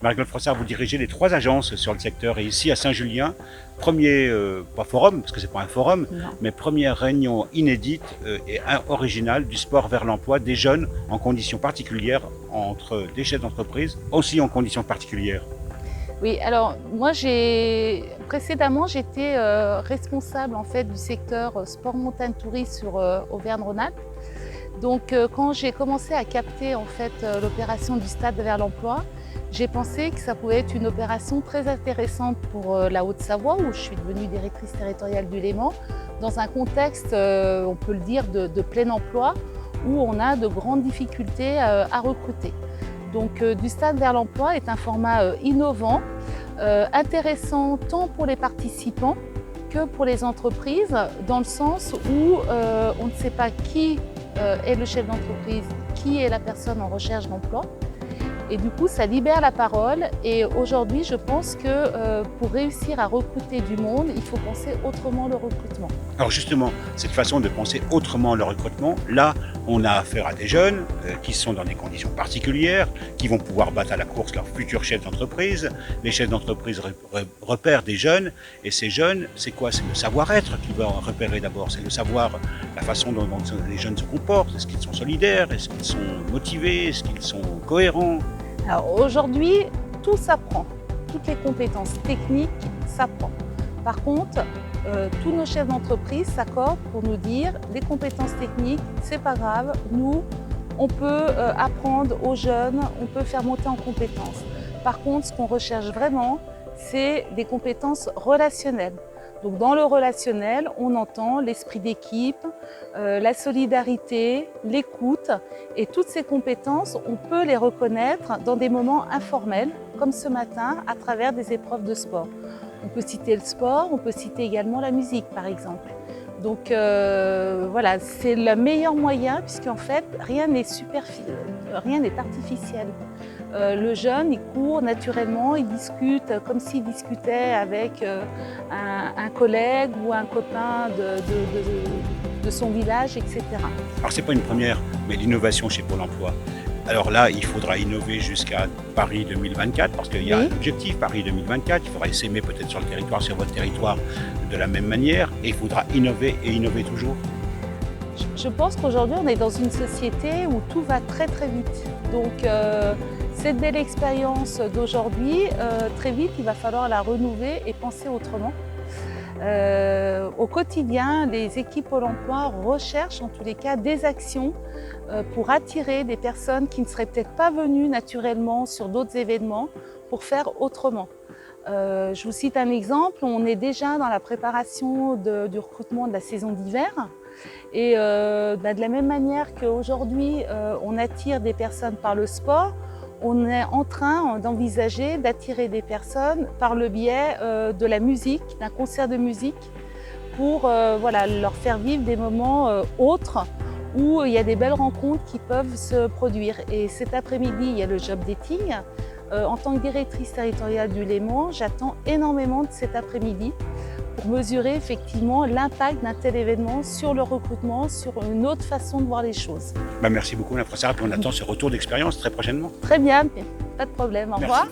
Marie-Claude Frossard, vous dirigez les 3 agences sur le secteur et ici à Saint-Julien, premier, pas forum, parce que c'est pas un forum, Non. mais première réunion inédite et originale du sport vers l'emploi des jeunes en conditions particulières entre des chefs d'entreprise, aussi en conditions particulières. Oui, alors moi précédemment j'étais responsable en fait du secteur sport montagne tourisme sur Auvergne-Rhône-Alpes. Donc quand j'ai commencé à capter en fait l'opération du stade vers l'emploi, j'ai pensé que ça pouvait être une opération très intéressante pour la Haute-Savoie où je suis devenue directrice territoriale du Léman, dans un contexte, on peut le dire, de plein emploi où on a de grandes difficultés à recruter. Donc du stade vers l'emploi est un format innovant, intéressant tant pour les participants que pour les entreprises, dans le sens où on ne sait pas qui est le chef d'entreprise, qui est la personne en recherche d'emploi. Et du coup, ça libère la parole. Et aujourd'hui, je pense que pour réussir à recruter du monde, il faut penser autrement le recrutement. Alors justement, cette façon de penser autrement le recrutement, là, on a affaire à des jeunes qui sont dans des conditions particulières, qui vont pouvoir battre à la course leurs futurs chefs d'entreprise. Les chefs d'entreprise repèrent des jeunes, et ces jeunes, c'est quoi? C'est le savoir-être qu'ils vont repérer d'abord, c'est le savoir, la façon dont les jeunes se comportent, est-ce qu'ils sont solidaires, est-ce qu'ils sont motivés, est-ce qu'ils sont cohérents? Alors aujourd'hui, tout s'apprend, toutes les compétences techniques s'apprend. Par contre, tous nos chefs d'entreprise s'accordent pour nous dire les compétences techniques, c'est pas grave, nous, on peut apprendre aux jeunes, on peut faire monter en compétences. Par contre, ce qu'on recherche vraiment, c'est des compétences relationnelles. Donc dans le relationnel, on entend l'esprit d'équipe, la solidarité, l'écoute, et toutes ces compétences, on peut les reconnaître dans des moments informels, comme ce matin, à travers des épreuves de sport. On peut citer le sport, on peut citer également la musique, par exemple. Donc voilà, c'est le meilleur moyen, puisqu'en fait, rien n'est artificiel. Le jeune, il court naturellement, il discute comme s'il discutait avec un collègue ou un copain de son village, etc. Alors c'est pas une première, mais l'innovation chez Pôle emploi. Alors là, il faudra innover jusqu'à Paris 2024, parce qu'il y a un objectif, Paris 2024, il faudra s'aimer peut-être sur le territoire, sur votre territoire, de la même manière, et il faudra innover et innover toujours. Je pense qu'aujourd'hui, on est dans une société où tout va très très vite. Donc cette belle expérience d'aujourd'hui, très vite, il va falloir la renouveler et penser autrement. Au quotidien, les équipes Pôle emploi recherchent en tous les cas des actions pour attirer des personnes qui ne seraient peut-être pas venues naturellement sur d'autres événements pour faire autrement. Je vous cite un exemple, on est déjà dans la préparation du recrutement de la saison d'hiver. Et de la même manière qu'aujourd'hui, on attire des personnes par le sport, on est en train d'envisager d'attirer des personnes par le biais de la musique, d'un concert de musique, pour voilà, leur faire vivre des moments autres où il y a des belles rencontres qui peuvent se produire. Et cet après-midi, il y a le job dating. En tant que directrice territoriale du Léman, j'attends énormément de cet après-midi pour mesurer effectivement l'impact d'un tel événement sur le recrutement, sur une autre façon de voir les choses. Merci beaucoup, Mme Frossard, et on attend ce retour d'expérience très prochainement. Très bien, pas de problème, au Merci. revoir.